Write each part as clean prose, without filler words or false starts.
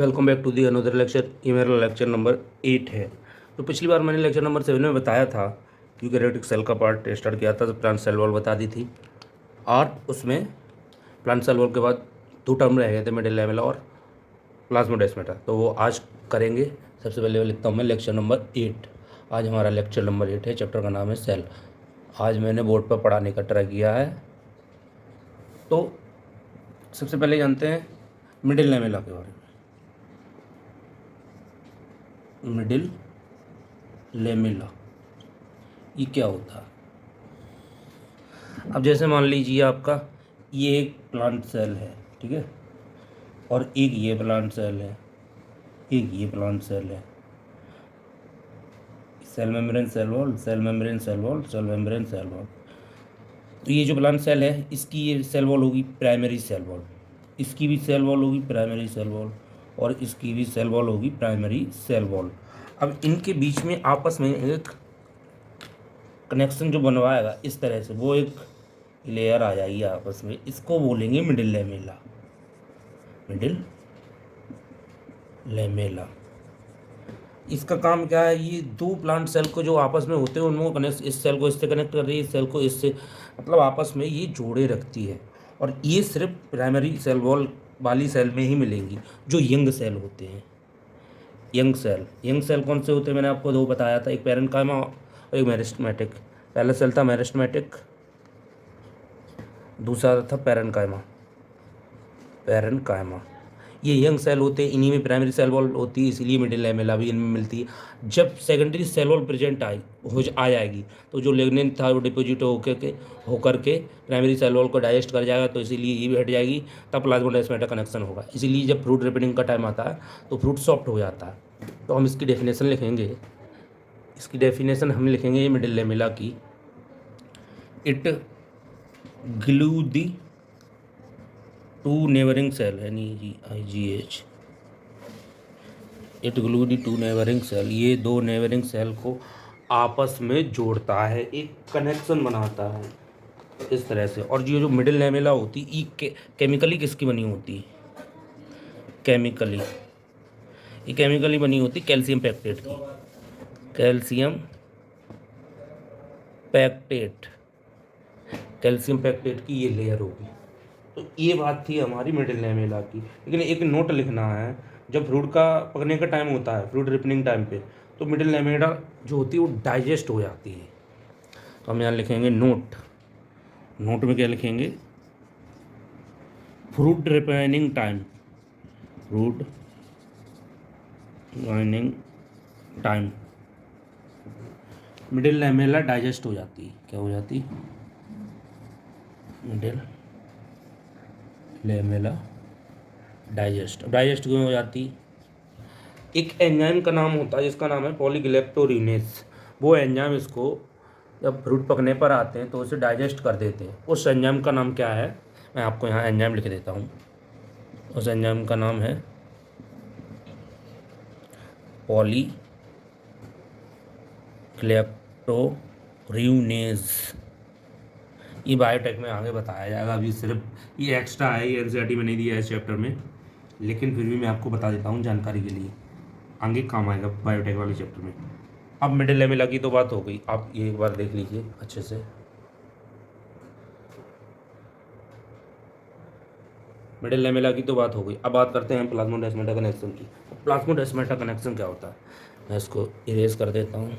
Welcome back to the another lecture. ये मेरा lecture number 8 है। तो पिछली बार मैंने लेक्चर नंबर 7 में बताया था यूकैरियोटिक सेल का पार्ट स्टार्ट किया था, तो प्लांट सेल वॉल बता दी थी, और उसमें प्लांट सेल वॉल के बाद 2 टर्म रह गए थे, मिडिल लेमेला और प्लाज्मोडेस्माटा। तो वो आज करेंगे। सबसे पहले लिखता हूँ मैं लेक्चर नंबर 8। आज हमारा लेक्चर नंबर 8 है, चैप्टर का नाम है सेल। आज मैंने बोर्ड पर पढ़ाने का ट्राई किया है। तो सबसे पहले जानते हैं मिडिल लेमेला के बारे में। मिडिल लेमेला ये क्या होता है? अब जैसे मान लीजिए आपका ये एक प्लांट सेल है, ठीक है, और एक ये प्लांट सेल है, एक ये प्लांट सेल है। Cell membrane cell wall, cell membrane cell wall, cell membrane cell wall. तो ये जो प्लांट सेल है, इसकी ये सेल वॉल होगी प्राइमरी सेल वॉल, इसकी भी सेल वॉल होगी प्राइमरी सेल वॉल, और इसकी भी सेल वॉल होगी प्राइमरी सेल वॉल। अब इनके बीच में आपस में एक कनेक्शन जो बनवाएगा इस तरह से, वो एक लेयर आ जाएगी आपस में, इसको बोलेंगे मिडिल लेमेला। मिडिल लेमेला इसका काम क्या है? ये दो प्लांट सेल को जो आपस में होते हैं उनको कनेक्ट, इस सेल को इससे कनेक्ट कर रही है, इस सेल को इससे, मतलब आपस में ये जोड़े रखती है। और ये सिर्फ प्राइमरी सेल वॉल वाली सेल में ही मिलेंगी, जो यंग सेल होते हैं। यंग सेल कौन से होते हैं? मैंने आपको दो बताया था, एक पैरेन्काइमा और एक मेरिस्टेमेटिक। पहला सेल था मेरिस्टेमेटिक, दूसरा था पैरेन्काइमा। पैरेन्काइमा ये यंग सेल होते हैं, इन्हीं में प्राइमरी सेल वॉल होती है, इसलिए मिडिल लेमेला भी इनमें मिलती है। जब सेकेंडरी सेल वॉल प्रेजेंट आ जाएगी, तो जो लिग्निन था वो डिपोजिट होकर के प्राइमरी सेल वॉल को डाइजेस्ट कर जाएगा, तो इसीलिए ये भी हट जाएगी, तब प्लाज्मोडेस्माटा कनेक्शन होगा। इसीलिए जब फ्रूट रिपनिंग का टाइम आता है तो फ्रूट सॉफ्ट हो जाता है। तो हम इसकी डेफिनेशन लिखेंगे, ये मिडिल लेमेला की। It glue the two neighbouring cell, NEIGH, it glue the two neighbouring cell, ये दो नेबरिंग सेल को आपस में जोड़ता है, एक कनेक्शन बनाता है इस तरह से। और ये जो मिडिल लेमेला होती है, ये केमिकली किसकी बनी होती है? केमिकली बनी होती कैल्शियम पैक्टेट की। कैल्शियम पैक्टेट कैल्शियम पैक्टेट की ये लेयर होगी। तो ये बात थी हमारी मिडिल लेमेला की। लेकिन एक नोट लिखना है, जब फ्रूट का पकने का टाइम होता है, फ्रूट रिपनिंग टाइम पे, तो मिडिल लेमेला जो होती है वो डाइजेस्ट हो जाती है। तो हम यहाँ लिखेंगे नोट में क्या लिखेंगे? Fruit ripening time middle lamella digest हो जाती है। क्या हो जाती? मिडिल लेमेला डाइजेस्ट क्यों हो जाती? एक एंजाइम का नाम होता है जिसका नाम है पॉलीग्लैक्टोरिनेस। वो एंजाइम इसको जब फ्रूट पकने पर आते हैं तो उसे डाइजेस्ट कर देते हैं। उस एंजाइम का नाम क्या है? मैं आपको यहाँ एंजाइम लिख देता हूँ। उस एंजाइम का नाम है पॉलीग्लैक्टोरिनेज। ये बायोटेक में आगे बताया जाएगा, अभी सिर्फ ये एक्स्ट्रा है, ये एनसीईआरटी में नहीं दिया है इस चैप्टर में, लेकिन फिर भी मैं आपको बता देता हूँ जानकारी के लिए, आगे काम आएगा बायोटेक वाले चैप्टर में। अब मिडिल लेमेला की तो बात हो गई, आप ये एक बार देख लीजिए अच्छे से। मिडिल लेमेला की तो बात हो गई, अब बात करते हैं प्लाज्मोडेस्माटा कनेक्शन की। प्लाज्मोडेस्माटा कनेक्शन क्या होता है? मैं इसको इरेज कर देता हूँ।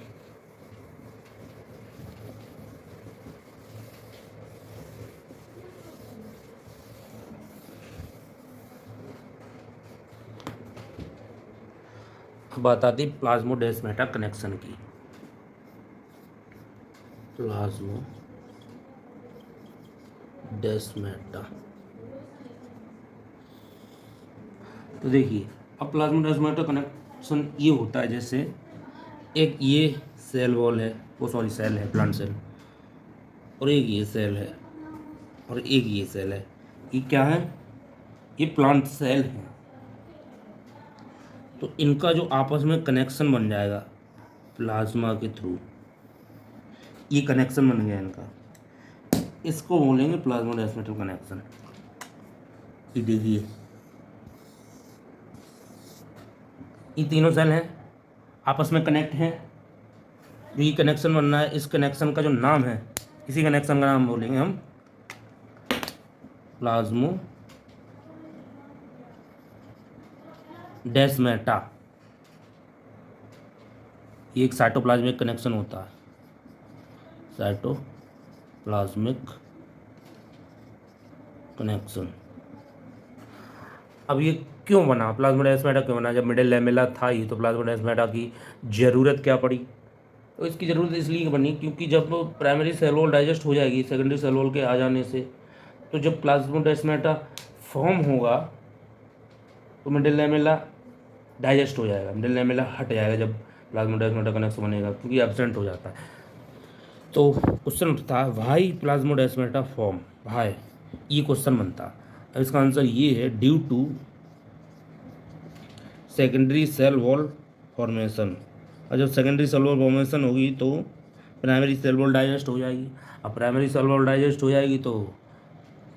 बात आती प्लाज्मोडेस्माटा कनेक्शन की। प्लाज्मोडेस्माटा, तो देखिए, अब प्लाज्मोडेस्माटा कनेक्शन ये होता है, जैसे एक ये सेल वॉल है, वो सॉरी सेल है, प्लांट सेल, और एक ये सेल है, और एक ये सेल है। ये क्या है? ये प्लांट सेल है। तो इनका जो आपस में कनेक्शन बन जाएगा प्लाज्मा के थ्रू, ये कनेक्शन बन गया इनका, इसको बोलेंगे प्लाज्मोडेस्माटा कनेक्शन। ये देखिए, ये तीनों सेल हैं, आपस में कनेक्ट हैं। जो ये कनेक्शन बन रहा है, इस कनेक्शन का जो नाम है, इसी कनेक्शन का नाम बोलेंगे हम प्लाज्मोडेस्माटा। ये एक साइटोप्लाज्मिक कनेक्शन होता है, साइटोप्लाज्मिक कनेक्शन। अब ये क्यों बना, प्लाज्मोडेस्माटा क्यों बना? जब मिडिल लैमेला था ही तो प्लाज्मोडेस्माटा की ज़रूरत क्या पड़ी? तो इसकी ज़रूरत इसलिए बनी क्योंकि जब प्राइमरी सेल वॉल डाइजेस्ट हो जाएगी सेकेंडरी सेल वॉल के आ जाने से, तो जब प्लाज्मोडेस्माटा फॉर्म होगा तो मिडिल लैमेला डाइजेस्ट हो जाएगा, मिडिल लैमेला हट जाएगा जब प्लाज्मोडेस्माटा कनेक्शन बनेगा, क्योंकि एब्सेंट हो जाता है। तो क्वेश्चन उठता है वाई प्लाज्मोडेस्माटा फॉर्म, भाई ये क्वेश्चन बनता है। अब इसका आंसर ये है due to secondary cell wall formation. और जब सेकेंडरी सेल वॉल फॉर्मेशन होगी तो प्राइमरी सेल वॉल डाइजेस्ट हो जाएगी। अब प्राइमरी सेल वॉल डाइजेस्ट हो जाएगी तो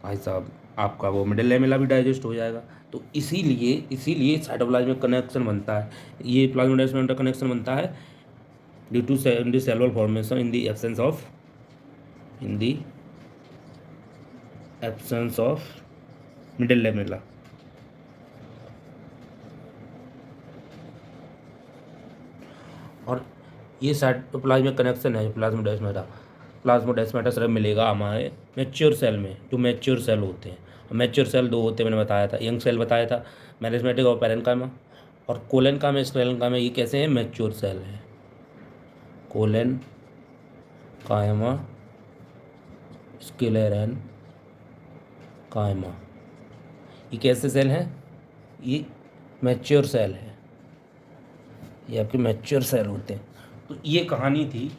भाई साहब आपका वो मिडिल लैमेला भी डाइजेस्ट हो जाएगा। तो इसीलिए साइटोप्लाज्मिक कनेक्शन बनता है, ये प्लाज्मोडेस्माटा कनेक्शन बनता है due to secondary cell wall formation in the absence of middle lamella. और ये साइटोप्लाज्मिक कनेक्शन है प्लाज्मोडेस्माटा सिर्फ मिलेगा हमारे मैच्योर सेल में, जो मैच्योर सेल होते हैं। मैच्योर सेल दो होते हैं, मैंने बताया था, यंग सेल बताया था, मेरिस्टेमेटिक और पैरेन्काइमा। और कोलेनकाइमा स्क्लेरेन्काइमा ये कैसे हैं? मैच्योर सेल हैं। कोलेनकाइमा स्क्लेरेन्काइमा ये कैसे सेल हैं? ये मैच्योर सेल है, ये आपके मैच्योर सेल होते हैं। तो ये कहानी थी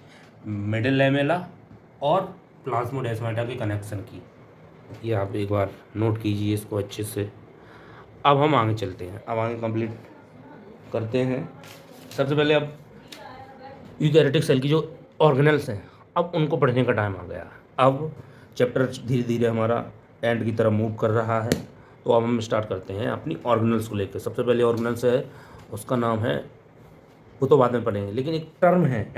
मिडिल लैमेला और प्लाज्मोडेस्माटा के कनेक्शन की। ये आप एक बार नोट कीजिए इसको अच्छे से। अब हम आगे चलते हैं, अब आगे कंप्लीट करते हैं। सबसे पहले अब यूकैरियोटिक सेल की जो ऑर्गेनल्स हैं, अब उनको पढ़ने का टाइम आ गया। अब चैप्टर धीरे धीरे हमारा एंड की तरफ मूव कर रहा है, तो अब हम स्टार्ट करते हैं अपनी ऑर्गेनल्स को लेकर। सबसे पहले ऑर्गेनल्स है, उसका नाम है, वो तो बाद में पढ़ेंगे, लेकिन एक टर्म है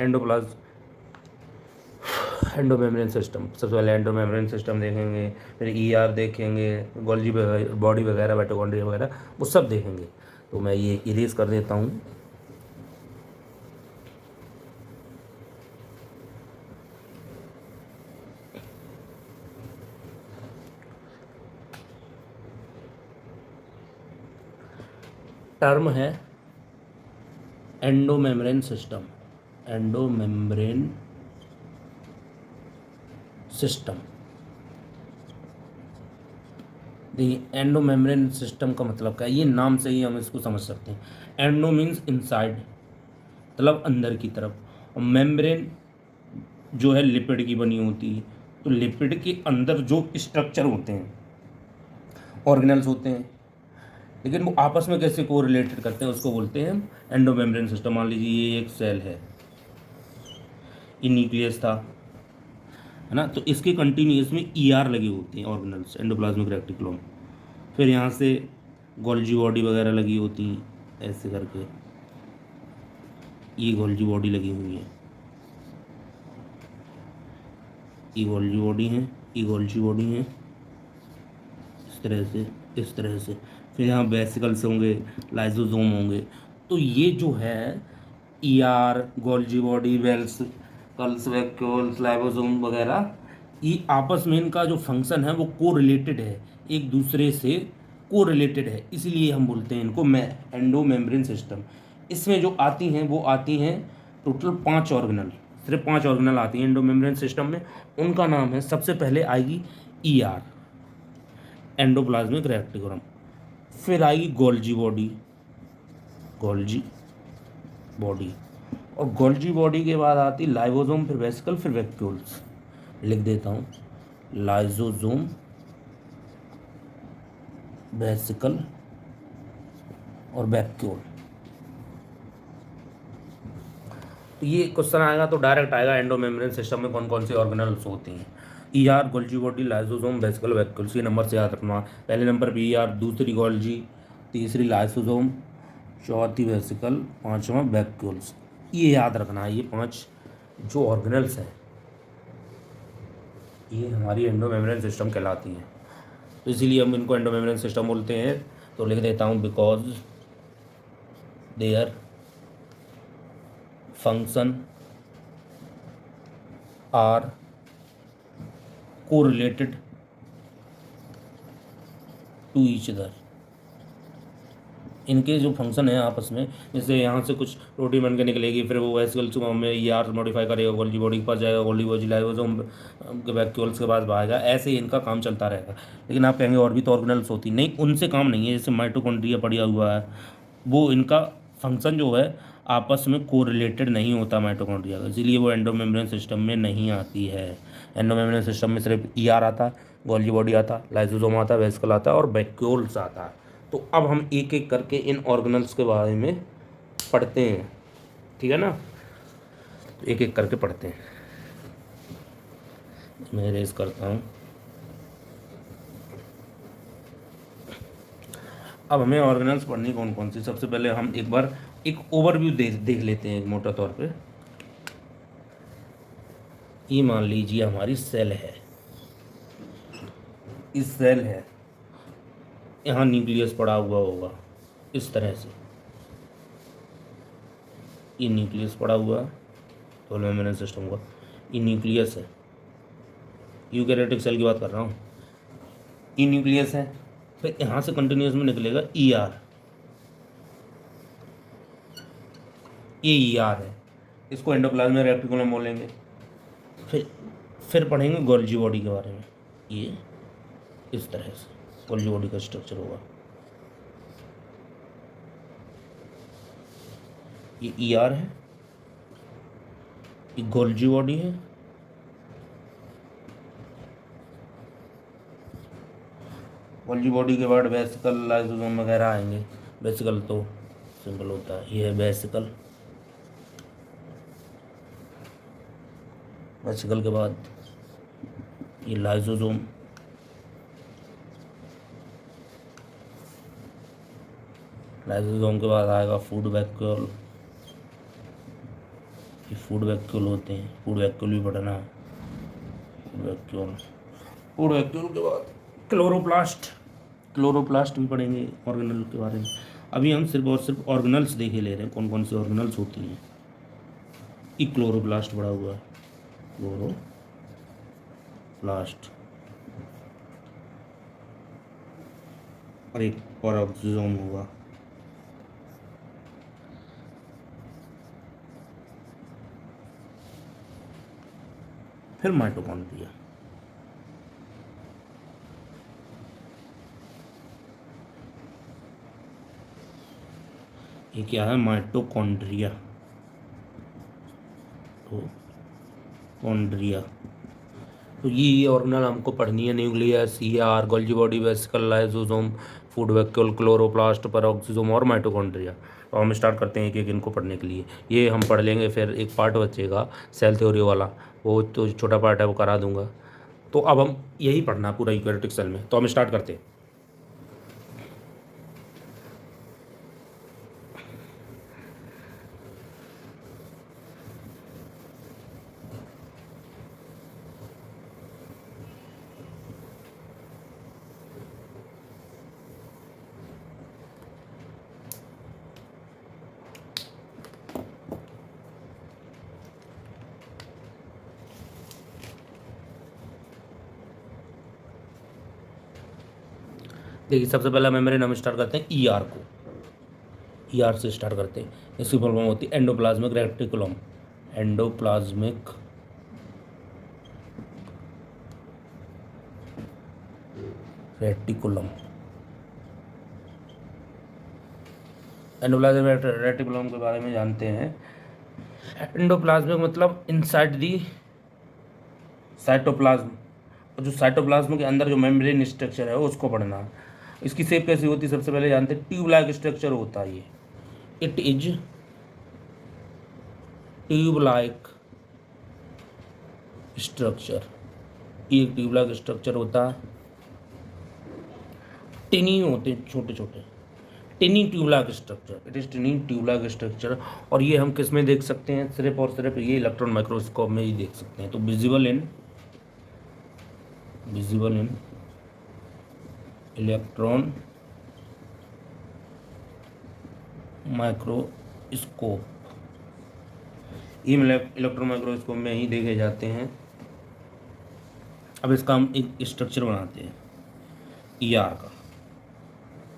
एंडोमेम्ब्रेन सिस्टम। सबसे पहले एंडोमेम्ब्रेन सिस्टम देखेंगे, फिर ईआर देखेंगे, गोल्जी बॉडी वगैरह, माइटोकॉन्ड्रिया वगैरह, वो सब देखेंगे। तो मैं ये इरेज कर देता हूँ। टर्म है एंडोमेम्ब्रेन सिस्टम, एंडोमेम्ब्रेन सिस्टम। देखिए एंडोमेम्ब्रेन सिस्टम का मतलब क्या है, ये नाम से ही हम इसको समझ सकते हैं। एंडो मीन्स इनसाइड, मतलब अंदर की तरफ, और मेम्ब्रेन जो है लिपिड की बनी होती है। तो लिपिड के अंदर जो स्ट्रक्चर होते हैं, ऑर्गेनल्स होते हैं, लेकिन वो आपस में कैसे को रिलेटेड करते हैं उसको बोलते हैं एंडोमेम्ब्रेन सिस्टम। मान लीजिए ये एक सेल है, ये न्यूक्लियस था, है ना, तो इसके कंटिन्यूस में ईआर लगी होती हैं ऑर्गेनल्स, एंडोप्लाज्मिक रेटिकुलम। फिर यहाँ से गोल्जी बॉडी वगैरह लगी होती हैं, ऐसे करके ये गोल्जी बॉडी लगी हुई है, ये गोल्जी बॉडी है, ये गोल्जी बॉडी है, इस तरह से, इस तरह से। फिर यहाँ वेसिकल्स होंगे, लाइसोसोम होंगे। तो ये जो है ER, Golgi body, vesicles, vacuoles, lysosome वगैरह, ये आपस में इनका जो फंक्शन है वो को रिलेटेड है, एक दूसरे से को रिलेटेड है, इसलिए हम बोलते हैं इनको एंडोमेम्ब्रेन सिस्टम। इसमें जो आती हैं वो आती हैं टोटल 5 ऑर्गेनल, सिर्फ 5 ऑर्गेनल आती हैं एंडोमेम्ब्रेन सिस्टम में। उनका नाम है, सबसे पहले आएगी ईआर, एंडोप्लाज्मिक रेटिकुलम। फिर आएगी गोल्जी बॉडी, गोल्जी बॉडी, और गोल्जी बॉडी के बाद आती लाइसोसोम, फिर वेसिकल, फिर वैक्यूल्स। लिख देता हूँ, लाइसोसोम, वेसिकल और वैक्यूल। तो ये क्वेश्चन आएगा तो डायरेक्ट आएगा एंडोमेम्ब्रेन सिस्टम में कौन कौन सी ऑर्गेनल्स होती हैं। ER, Golgi body, lysosome, vesicle, vacuoles. ये नंबर से याद रखना। पहले नंबर पे ईआर, दूसरी गोल्जी, तीसरी लाइसोसोम, चौथी वेसिकल, पांचवा वैक्यूल्स। ये याद रखना है, ये 5 जो ऑर्गेनल्स हैं ये हमारी एंडोमेम्ब्रेन सिस्टम कहलाती हैं। तो इसीलिए हम इनको एंडोमेम्ब्रेन सिस्टम बोलते हैं। तो लिख देता हूँ, because their function are correlated to each other. इनके जो फंक्शन है आपस में, जैसे यहाँ से कुछ प्रोटीन बन के निकलेगी, फिर वो वेसिकल्स में ई आर मॉडिफाई करेगा, गोल्गी बॉडी के पास जाएगा, गोल्गी बॉडी लाइसोसोम के वैक्यूल्स के पास आएगा, ऐसे ही इनका काम चलता रहेगा। लेकिन आप कहेंगे और भी तो ऑर्गेनल्स होती, नहीं, उनसे काम नहीं है। जैसे माइटोकॉन्ड्रिया पड़ा हुआ है, वो इनका फंक्शन जो है आपस में कोरिलेटेड नहीं होता माइटोकॉन्ड्रिया का, इसीलिए वो एंडोमेम्ब्रेन सिस्टम में नहीं आती है। एंडोमेम्ब्रेन सिस्टम में सिर्फ ई आर आता, गोल्गी बॉडी आता, लाइसोसोम आता, वेसिकल आता और वैक्यूल्स आता है। तो अब हम एक एक करके इन ऑर्गेनल्स के बारे में पढ़ते हैं, ठीक है ना। तो एक एक करके पढ़ते हैं। मैं रेज करता हूँ। अब हमें ऑर्गेनल्स पढ़नी कौन कौन सी, सबसे पहले हम एक बार एक ओवरव्यू देख लेते हैं मोटा तौर पे। ये मान लीजिए हमारी सेल है, इस सेल है, यहाँ न्यूक्लियस पड़ा हुआ होगा इस तरह से, ये न्यूक्लियस पड़ा हुआ है तो मेम्ब्रेन सिस्टम का, ये न्यूक्लियस है, यूकैरियोटिक सेल की बात कर रहा हूँ, ये न्यूक्लियस है। फिर यहाँ से कंटिन्यूस में निकलेगा ई आर, ये ई आर है, इसको एंडोप्लाज्मिक रेटिकुलम बोलेंगे। फिर पढ़ेंगे गोल्गी बॉडी के बारे में, ये इस तरह से गोल्गी बॉडी का स्ट्रक्चर होगा, ये ई आर है, ये गोल्गी बॉडी है, गोल्गी बॉडी के बाद वेसिकल, लाइसोसोम वगैरह आएंगे। वेसिकल तो सिंपल होता है, ये है वेसिकल, वेसिकल के बाद ये लाइसोसोम, लाइसोसोम के बाद आएगा फूड वैक्यूल, ये फूड वैक्यूल होते हैं, फूड वैक्यूल भी पढ़ना है, फूड वैक्यूल के बाद क्लोरोप्लास्ट, क्लोरोप्लास्ट भी पढ़ेंगे ऑर्गेनल के बारे में। अभी हम सिर्फ और सिर्फ ऑर्गेनल्स देखे ले रहे हैं, कौन कौन सी ऑर्गेनल्स होती हैं। ये क्लोरोप्लास्ट पड़ा हुआ है, क्लोरोप्लास्ट, और एक पेरोक्सिसोम होगा, फिर माइटोकॉन्ड्रिया। ये क्या है, माइटोकॉन्ड्रिया, तो कॉन्ड्रिया। तो ये ऑर्गेनल हमको पढ़नी है, nucleus, E R, Golgi body, vesicle, lysosome, food vacuole, chloroplast, peroxisome और माइटोकॉन्ड्रिया। तो हम स्टार्ट करते हैं एक एक इनको पढ़ने के लिए। ये हम पढ़ लेंगे, फिर एक पार्ट बचेगा सेल थ्योरी वाला, वो तो छोटा पार्ट है, वो करा दूंगा। तो अब हम यही पढ़ना पूरा यूकैरियोटिक सेल में। तो हम स्टार्ट करते हैं। देखिए, सबसे पहला मेम्ब्रेन हम स्टार्ट करते हैं ई आर को, ई आर से स्टार्ट करते हैं। इसकी फुल फॉर्म होती है endoplasmic reticulum, endoplasmic reticulum. Endoplasmic reticulum के बारे में जानते हैं। एंडोप्लाज्मिक मतलब इनसाइड दी साइटोप्लाज्म, और जो साइटोप्लाज्म के अंदर जो मेम्ब्रेन स्ट्रक्चर है उसको पढ़ना है। इसकी शेप कैसी होती है, सबसे पहले जानते हैं, ट्यूब लाइक स्ट्रक्चर होता है ये, it is tube like structure, ये ट्यूब लाइक स्ट्रक्चर होता है। टिनी होते हैं छोटे छोटे, टिनी tube like structure, it is टिनी tube like structure. और ये हम किस में देख सकते हैं? सिर्फ और सिर्फ ये इलेक्ट्रॉन माइक्रोस्कोप में ही देख सकते हैं। तो विजिबल इन इलेक्ट्रॉन माइक्रोस्कोप, ये इलेक्ट्रॉन माइक्रोस्कोप में ही देखे जाते हैं। अब इसका हम एक स्ट्रक्चर बनाते हैं ईआर का,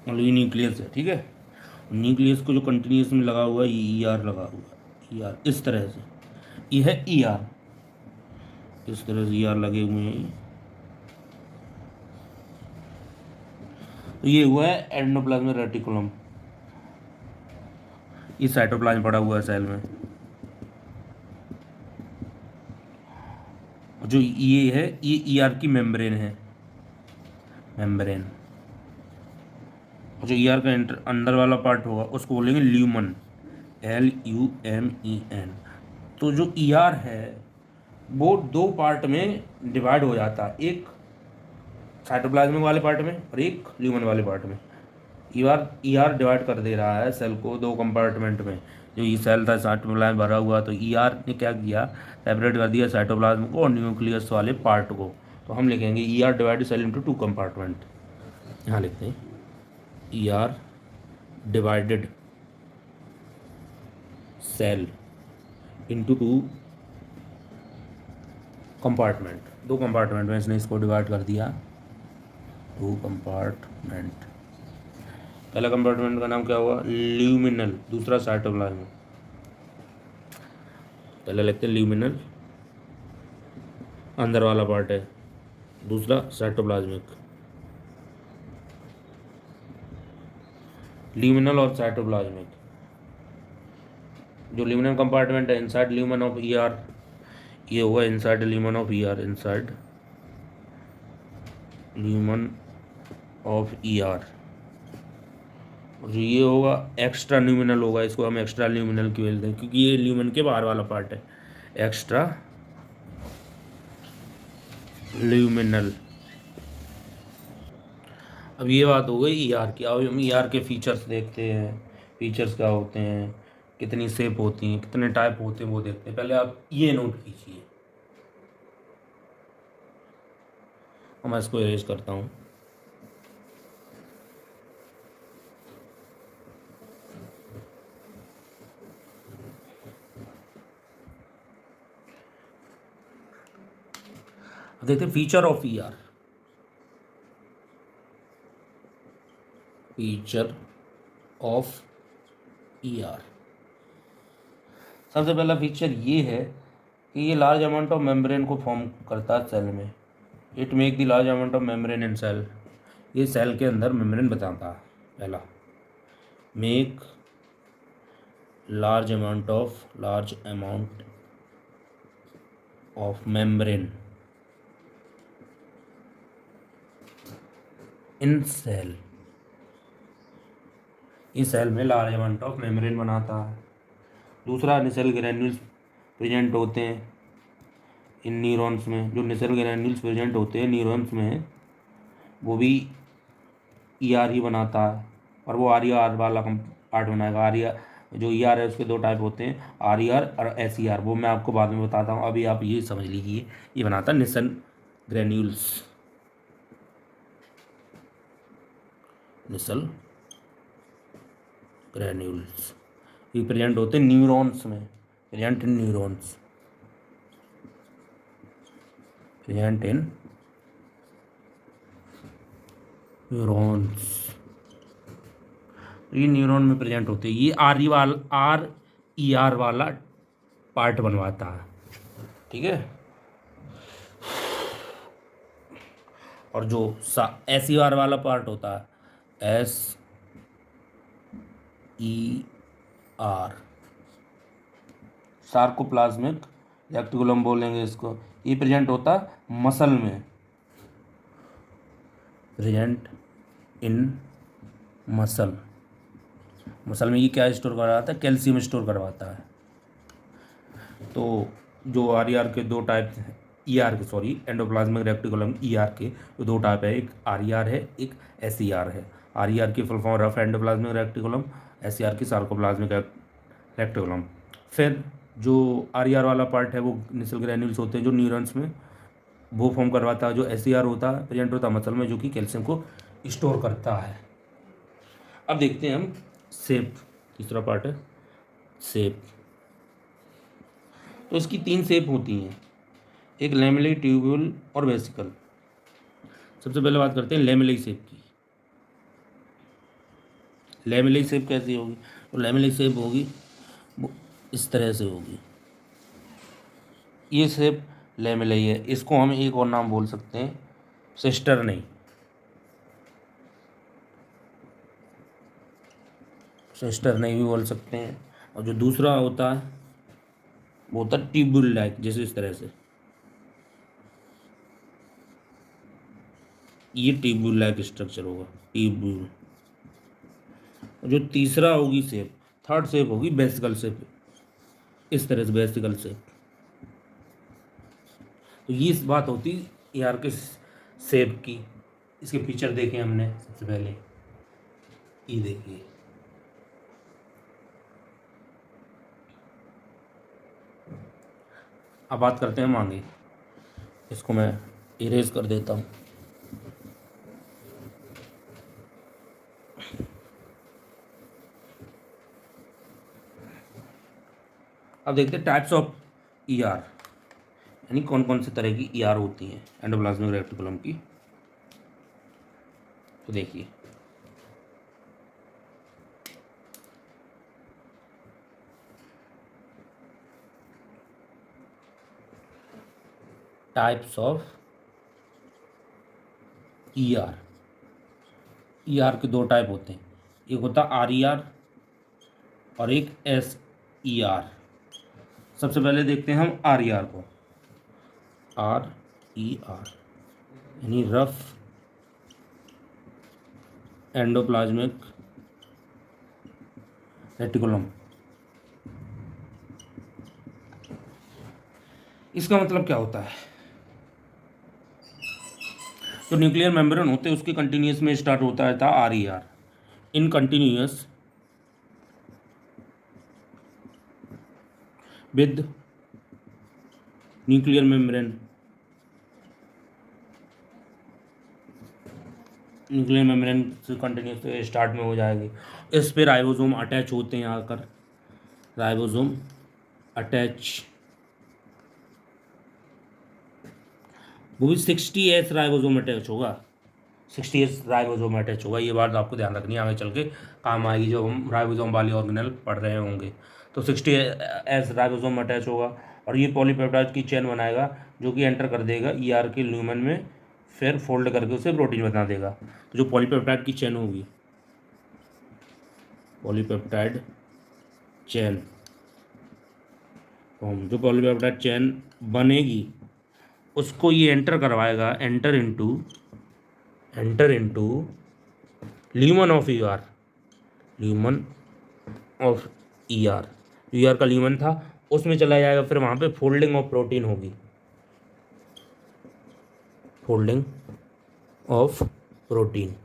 मतलब ये न्यूक्लियस है, ठीक है। न्यूक्लियस को जो कंटिन्यूस में लगा हुआ है ये ईआर लगा हुआ है, ईआर इस तरह से, ये है ईआर, इस तरह से ईआर लगे हुए हैं। तो ये हुआ है एंडोप्लाज्मिक रेटिकुलम, ये साइटोप्लाज्म पड़ा हुआ है सेल में। जो ये है ये ईआर की मेम्ब्रेन है, मेम्ब्रेन। और जो ईआर का अंदर वाला पार्ट होगा उसको बोलेंगे ल्यूमन, LUMEN। तो जो ईआर है वो दो पार्ट में डिवाइड हो जाता है, एक साइटोप्लाज्मिक वाले पार्ट में और एक ल्यूमन वाले पार्ट में। ईआर डिवाइड कर दे रहा है सेल को दो कंपार्टमेंट में। जो ये सेल था साइटोप्लाज्म भरा हुआ, तो ईआर ने क्या किया, सेपरेट कर दिया साइटोप्लाज्म को और न्यूक्लियस वाले पार्ट को। तो हम लिखेंगे ER divide cell into two compartment, यहाँ लिखते हैं ER divided cell into two compartment, दो कंपार्टमेंट में इसने इसको डिवाइड कर दिया, टू कंपार्टमेंट। पहला कंपार्टमेंट का नाम क्या हुआ, ल्यूमिनल, दूसरा साइटोप्लाज्म। पहले लिखते हैं ल्यूमिनल, अंदर वाला पार्ट है, दूसरा साइटोप्लाज्मिक। ल्यूमिनल और साइटोप्लाज्मिक, जो ल्यूमिनल कंपार्टमेंट है इनसाइड ल्यूमन ऑफ ईआर, ये होगा inside lumen of ER, inside lumen of ER. और जो ये होगा एक्स्ट्रा ल्यूमिनल होगा, इसको हम एक्स्ट्रा ल्यूमिनल क्यों बोलते हैं, क्योंकि ये ल्यूमन के बाहर वाला पार्ट है, एक्स्ट्रा ल्यूमिनल। अब ये बात हो गई ईआर की। अब हम ईआर के फीचर्स देखते हैं, फीचर्स क्या होते हैं, कितनी शेप होती हैं, कितने टाइप होते हैं वो देखते हैं। पहले आप ये नोट कीजिए, मैं इसको इरेज करता हूँ। देखते हैं feature of ER, feature of ER. सबसे पहला फीचर ये है कि ये लार्ज अमाउंट ऑफ मेम्ब्रेन को फॉर्म करता है सेल में। It make the large amount of membrane in cell, ये सेल के अंदर मेम्ब्रेन बताता है। पहला, make large amount of membrane in cell, इस सेल में लार्ज अमाउंट ऑफ मेम्ब्रेन बनाता है। दूसरा, निसेल ग्रैन्यूल्स प्रेजेंट होते हैं इन न्यूरॉन्स में, जो निसेल ग्रैन्यूल्स प्रेजेंट होते हैं न्यूरॉन्स में वो भी ईआर ही बनाता है, और वो आर वाला पार्ट बनाएगा। जो ईआर है उसके दो टाइप होते हैं, आर और SER, वो मैं आपको बाद में बताता हूँ। अभी आप ये समझ लीजिए, ये बनाता है निसेल ग्रैन्यूल्स, निसेल ग्रैन्यूल्स ये प्रेजेंट होते हैं न्यूरॉन्स में, present in neurons, present in neurons. ये न्यूरॉन में प्रेजेंट होते हैं। ये RER वाला पार्ट बनवाता है, ठीक है। और जो SER वाला पार्ट होता है, SER, सार्कोप्लाज्मिक रेटिकुलम बोलेंगे इसको, ये प्रेजेंट होता है मसल में, प्रेजेंट इन मसल में ये क्या स्टोर करवाता है, कैल्शियम स्टोर करवाता है। तो जो RER के दो टाइप हैं, एंडोप्लाज्मिक रेटिकुलम ER के जो दो टाइप है, एक RER है, एक SER है। RER की full form rough endoplasmic reticulum, SER की सार्कोप्लाज्मिक रेक्टिकुलम। फिर जो RER वाला पार्ट है वो निसल ग्रैन्यूल्स होते हैं जो न्यूरॉन्स में वो फॉर्म करवाता है। जो SER होता है प्रेजेंट होता है मसल में, जो कि कैल्शियम को स्टोर करता है। अब देखते हैं हम सेप, तीसरा पार्ट है सेप। तो इसकी 3 सेप होती हैं, एक लैमेलई, ट्यूब्यूल और वेसिकल। सबसे पहले बात करते हैं लैमेलई सेप की। लैमेलई सेप कैसी होगी? तो लैमेलई सेप होगी वो इस तरह से होगी, ये सेप लैमेलई है। इसको हम एक और नाम बोल सकते हैं सिस्टर नहीं, सिस्टर नहीं भी बोल सकते हैं। और जो दूसरा होता है वो होता है ट्यूब्यूल लाइक, जैसे इस तरह से, ये ट्यूब्यूल लाइक स्ट्रक्चर होगा, ट्यूब्यूल। जो तीसरा होगी सेप, थर्ड सेप होगी वेसिकल सेप, इस तरह से वेसिकल सेप। तो ये इस बात होती ER के सेप की। इसके फीचर देखे हमने सबसे पहले, ये देखिए, अब बात करते हैं मांगे। इसको मैं इरेज कर देता हूँ। अब देखते हैं टाइप्स ऑफ ER, यानी कौन कौन से तरह की ER होती हैं एंडोप्लाज्मिक रेक्टिकुलम की। तो देखिए, टाइप्स ऑफ ER के 2 टाइप होते हैं, एक होता है RER और एक SER। सबसे पहले देखते हैं हम RER को। RER यानी रफ एंडोप्लाज्मिक रेटिकुलम। इसका मतलब क्या होता है? जो न्यूक्लियर मेम्ब्रेन होते हैं उसके कंटिन्यूस में स्टार्ट होता है था RER, in continuous with nuclear membrane, nuclear membrane से कंटिन्यूस स्टार्ट में हो जाएगी। इस पे राइबोसोम अटैच होते हैं आकर, राइबोसोम अटैच, वो भी 60S राइबोसोम अटैच होगा, 60S राइबोसोम अटैच होगा। ये बात आपको ध्यान रखनी है, आगे चल के काम आएगी जब हम राइबोसोम वाली ऑर्गेनेल पढ़ रहे होंगे। तो 60S राइबोसोम अटैच होगा और ये पॉलीपेप्टाइड की चेन बनाएगा जो कि एंटर कर देगा ER के ल्यूमन में, फिर फोल्ड करके उसे प्रोटीन बना देगा। तो जो पॉलीपेप्टाइड की चेन होगी, पॉलीपेप्टाइड चेन, जो पॉलीपेप्टाइड चेन बनेगी उसको ये एंटर करवाएगा, enter into lumen of ER, lumen of ER का ल्यूमन था उसमें चला जाएगा, फिर वहाँ पे फोल्डिंग ऑफ प्रोटीन होगी, फोल्डिंग ऑफ प्रोटीन।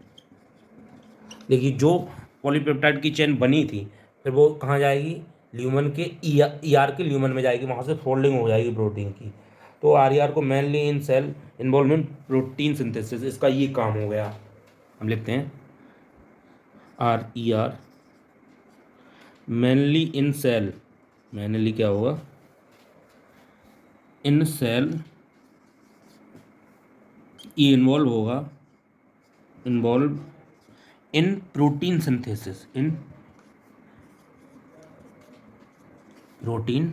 देखिए, जो पॉलीपेप्टाइड की चेन बनी थी फिर वो कहाँ जाएगी? ल्यूमन के ER के ल्यूमन में जाएगी, वहाँ से फोल्डिंग हो जाएगी प्रोटीन की। तो RER को mainly in cell involvement protein synthesis, इसका ये काम हो गया। हम लिखते हैं RER mainly in cell, mainly क्या होगा? इन सेल, ये इन्वॉल्व होगा, involve in protein synthesis, in protein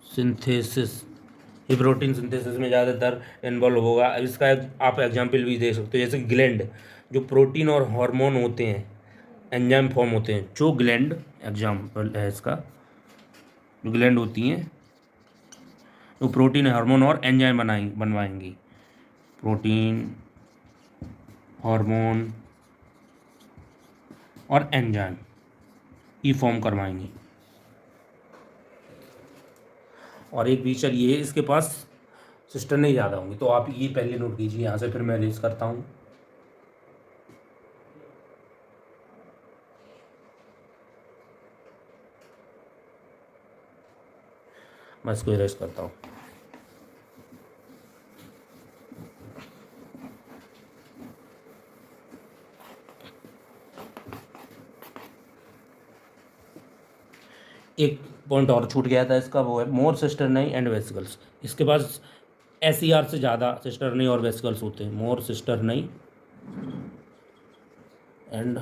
synthesis. ये प्रोटीन सिंथेसिस में ज़्यादातर इन्वॉल्व होगा। इसका आप एग्जाम्पल भी दे सकते हो, जैसे ग्लैंड, जो प्रोटीन और हार्मोन होते हैं, एंजाइम फॉर्म होते हैं। जो ग्लैंड एग्जाम्पल है इसका, जो ग्लैंड होती हैं जो प्रोटीन, हार्मोन और एंजाइम बनवाएंगी, प्रोटीन, हार्मोन और एंजाइम ये फॉर्म करवाएंगी। और एक फीचर ये है, इसके पास सिस्टर नहीं ज़्यादा होंगी, तो आप ये पहले नोट कीजिए। यहाँ से फिर मैं रेस करता हूँ। मैं इसको इरेज करता हूँ। एक पॉइंट और छूट गया था इसका, वो है मोर सिस्टर्नाई एंड वेसिकल्स। इसके पास SER से ज़्यादा सिस्टर्नाई और वेसिकल्स होते हैं, मोर सिस्टर्नाई एंड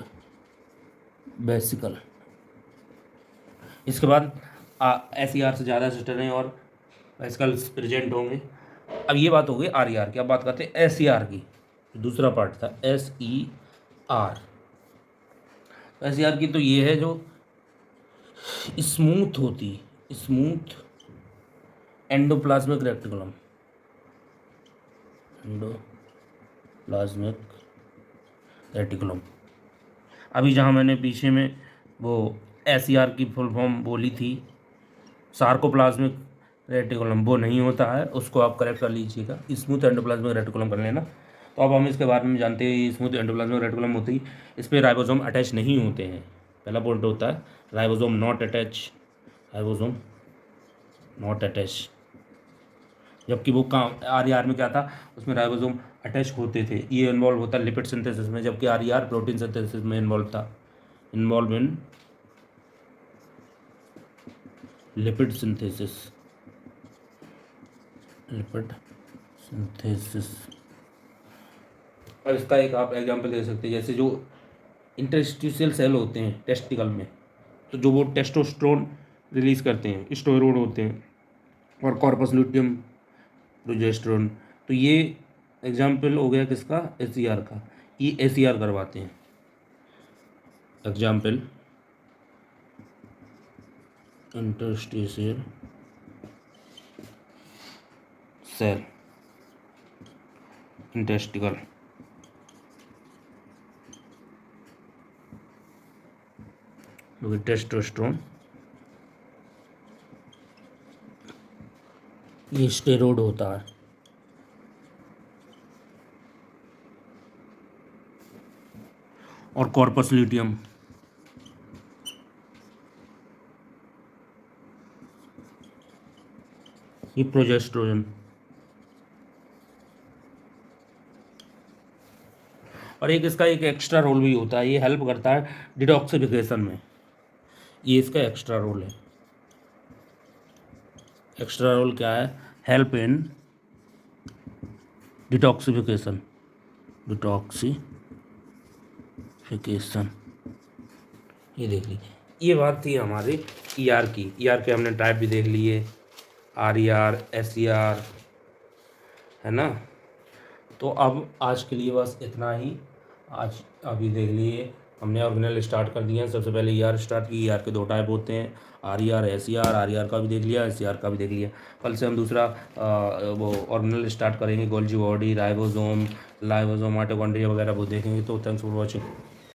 वेसिकल। इसके बाद SER से ज़्यादा सिस्टर्नाई और वेसिकल्स प्रेजेंट होंगे। अब ये बात हो गई RER की। अब बात करते हैं SER की, दूसरा पार्ट था SER। SER की तो ये है जो स्मूथ होती, smooth endoplasmic reticulum, endoplasmic reticulum. अभी जहाँ मैंने पीछे में वो SER की फुल फॉर्म बोली थी, सार्कोप्लाज्मिक रेटिकुलम, वो नहीं होता है, उसको आप करेक्ट कर लीजिएगा, स्मूथ एंडोप्लाज्मिक रेटिकुलम कर लेना। तो अब हम इसके बारे में जानते हैं। स्मूथ एंडोप्लाज्मिक रेटिकुलम होती, इस पर राइबोसोम अटैच नहीं होते हैं। पहला पॉइंट होता है ribosome not attach, ribosome not attach. जबकि वो काम RER में क्या था, उसमें राइबोसोम अटैच होते थे। ये इन्वॉल्व होता है लिपिड सिंथेसिस में, जबकि RER प्रोटीन सिंथेसिस में इन्वॉल्व था, involve in lipid synthesis, lipid synthesis. और इसका एक आप एग्जांपल दे सकते हैं, जैसे जो इंटरस्टिशियल सेल होते हैं टेस्टिकल में, तो जो वो टेस्टोस्टेरोन रिलीज करते हैं, स्टेरॉइड होते हैं, और कॉर्पस लुटियम प्रोजेस्टेरोन। तो ये एग्जाम्पल हो गया किसका, SER का। ये SER करवाते हैं। एग्जाम्पल इंटरस्टिशियल सेल इंटेस्टिकल, टेस्टोस्टेरोन, ये स्टेरॉइड होता है। और कॉर्पस ल्यूटियम, ये प्रोजेस्टेरोन। और एक इसका एक एक्स्ट्रा रोल भी होता है, ये हेल्प करता है डिटॉक्सिफिकेशन में, ये इसका एक्स्ट्रा रोल है। एक्स्ट्रा रोल क्या है, हेल्प इन डिटॉक्सिफिकेशन, डिटॉक्सिफिकेशन। ये देख लीजिए, ये बात थी हमारी ER की। ER के हमने टाइप भी देख लिए, RER, SER, है ना। तो अब आज के लिए बस इतना ही। आज अभी देख लिए हमने ऑर्गेनल स्टार्ट कर दिए हैं। सबसे पहले ER स्टार्ट की। ER के दो टाइप होते हैं, RER, SER। RER का भी देख लिया, SER का भी देख लिया। कल से हम दूसरा वो ऑर्गेनल स्टार्ट करेंगे, गोल्जी बॉडी, राइबोसोम, लाइबोसोम, माइटोकॉन्ड्रिया वगैरह वो देखेंगे। तो थैंक्स फॉर वॉचिंग।